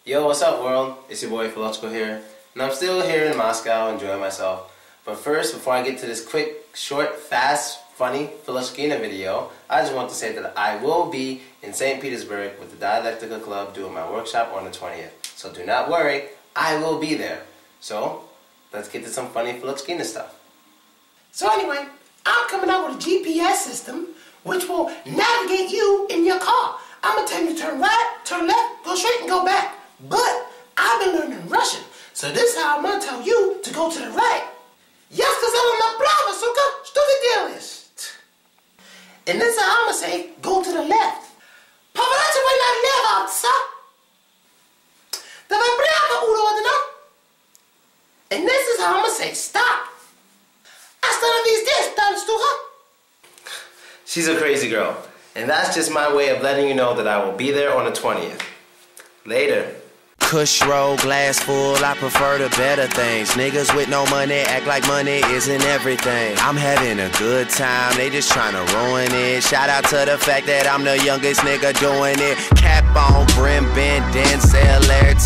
Yo, what's up world? It's your boy Philochko here, and I'm still here in Moscow enjoying myself. But first, before I get to this quick, short, fast, funny Philochkina video, I just want to say that I will be in St. Petersburg with the Dialectica Club doing my workshop on the 20th. So do not worry, I will be there. So, let's get to some funny Philochkina stuff. So anyway, I'm coming out with a GPS system which will navigate you in your car. I'm going to tell you to turn right, turn left, go straight and go back. But I've been learning Russian, so this is how I'm going to tell you to go to the right. Я сказала направо, сука, что ты делаешь? And this is how I'm going to say, go to the left. Поворачивай налево, отца. Давай прямо, уродина. And this is how I'm going to say, stop. Остановись здесь, танцуха. She's a crazy girl, and that's just my way of letting you know that I will be there on the 20th. Later. Kush roll, glass full, I prefer the better things. Niggas with no money act like money isn't everything. I'm having a good time, they just tryna ruin it. Shout out to the fact that I'm the youngest nigga doing it. Cap on, brim bent, Denzel